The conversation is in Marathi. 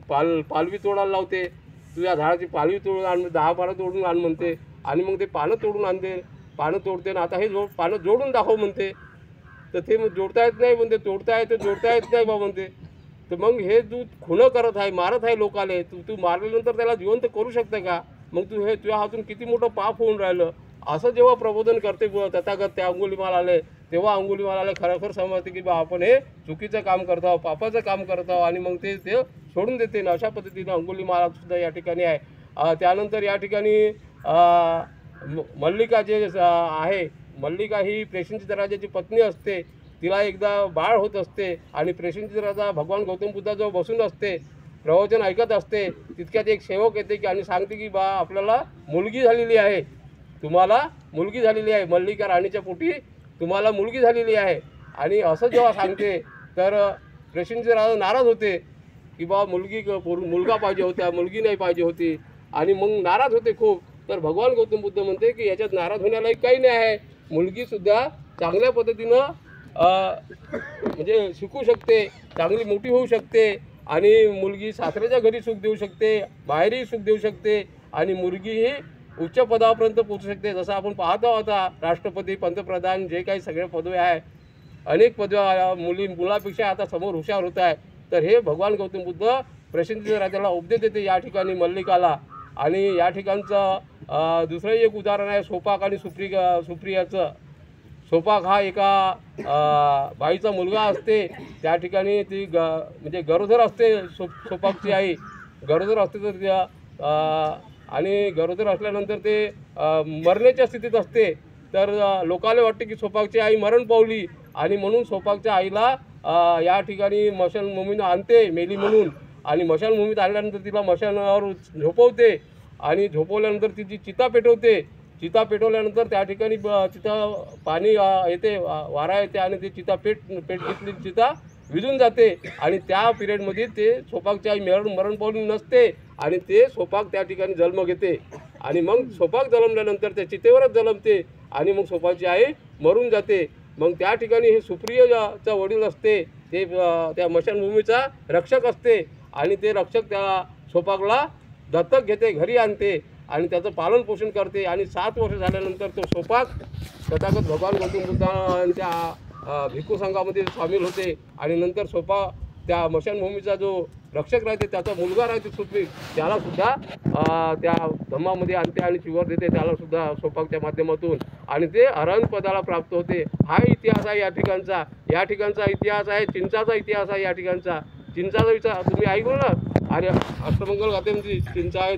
पालवी तोडायला लावते, तुझ्या झाडाची पालवी तोडून आण, 10 पानं तोडून आण म्हणते आणि मग ते पानं तोडून आणते, पानं तोडते आणि आता हे पानं जोडून दाखव म्हणते. तर ते मग जोडता येत नाही म्हणते, जोडता येत नाही बा म्हणते. तर मग हे तू खुणं करत आहे, मारत आहे लोकाले. तू मारल्यानंतर त्याला जिवंत करू शकते का? मग तू हे तुझ्या हातून किती मोठं पाप होऊन राहिलं. असं जेव्हा प्रबोधन करते तथागत त्या अंगुलीमाल आले, तेव्हा अंगुलीमाल आले खरोखर समजते की बा आपण हे चुकीचं काम करत आहोत, पापाचं काम करत आहोत आणि मग ते सोडून देते. अशा पद्धतीनं अंगुलीमाल सुद्धा या ठिकाणी आहे. त्यानंतर या ठिकाणी मल्लिका जे आहे, मल्लिका ही प्रेषणजित राजाची पत्नी असते. तिला एकदा बाळ होत असते आणि प्रेषणजित राजा भगवान गौतम बुद्धाजवळ बसून असते, प्रवचन ऐकत असते. तितक्यात एक सेवक येते की आणि सांगते की बा आपल्याला मुलगी झालेली आहे, तुम्हाला मुलगी झालेली आहे, मल्लिका राणीच्या पोटी तुम्हाला मुलगी झालेली आहे. आणि असं जेव्हा सांगते तर प्रेषणजित राजा नाराज होते की बा मुलगा पाहिजे होता, मुलगी नाही पाहिजे होती आणि मग नाराज होते खूप. तर भगवान गौतम बुद्ध म्हणते की याच्यात नाराज होण्यालाही काही नाही आहे, मुलगीसुद्धा चांगल्या पद्धतीनं म्हणजे शिकू शकते, चांगली मोठी होऊ शकते आणि मुलगी सासऱ्याच्या घरी सुख देऊ शकते, बाहेरही सुख देऊ शकते आणि मुलगी ही उच्च पदापर्यंत पोहोचू शकते. जसं आपण पाहतो आता राष्ट्रपती, पंतप्रधान जे काही सगळे पदवी आहे, अनेक पदव्या मुलापेक्षा आता समोर हुशार होत आहे. तर हे भगवान गौतम बुद्ध प्रेषणजित राजाला उपदेश देते या ठिकाणी मल्लिकाला. आणि या ठिकाणचं दुसरंही एक उदाहरण आहे सोपाक आणि सुप्रियाचं. सोपाक हा एका बाईचा मुलगा असते, त्या ठिकाणी ती म्हणजे गरोदर असते. सोपाकची आई गरोदर असते. तर आणि गरोदर असल्यानंतर ते मरण्याच्या स्थितीत असते. तर लोकांना वाटते की सोपाकची आई मरण पावली आणि म्हणून सोपाकच्या आईला या ठिकाणी मशानभूमीनं आणते मेली म्हणून. आणि मशानभूमीत आणल्यानंतर तिला मशानावर झोपवते आणि झोपवल्यानंतर तिची चिता पेटवते. चिता पेटवल्यानंतर त्या ठिकाणी तिथं पाणी येते, वारा येते आणि ते चिता पेट घेतली, चिता विझून जाते. आणि त्या पिरियडमध्ये ते सोपाकची आई मरण पावली नसते आणि ते सोपाक त्या ठिकाणी जन्म घेते. आणि मग सोपाक जन्मल्यानंतर त्या चितेवरच जन्मते आणि मग सोपाकची आई मरून जाते. मग त्या ठिकाणी हे सुप्रियाचा वडील असते, ते त्या मशानभूमीचा रक्षक असते आणि ते रक्षक त्या सोपाकला दत्तक घेते, घरी आणते आणि त्याचं पालन पोषण करते. आणि 7 वर्ष झाल्यानंतर तो सोपाक तथागत भगवान गौतम बुद्धांच्या भिक्खू संघामध्ये सामील होते. आणि नंतर त्या मशानभूमीचा जो रक्षक राहते, त्याचा मुलगा राहते सुप्रीक, त्यालासुद्धा त्या धम्मामध्ये आणते आणि चिवर देते त्यालासुद्धा सोपाकच्या माध्यमातून आणि ते अरहंत पदाला प्राप्त होते. हा इतिहास आहे या ठिकाणचा इतिहास आहे, चिंचाचा इतिहास आहे या ठिकाणचा. चिंचाचा विचार तुम्ही ऐकलं ना, अरे अष्टमंगल गाथेमध्ये चिंचा आहे.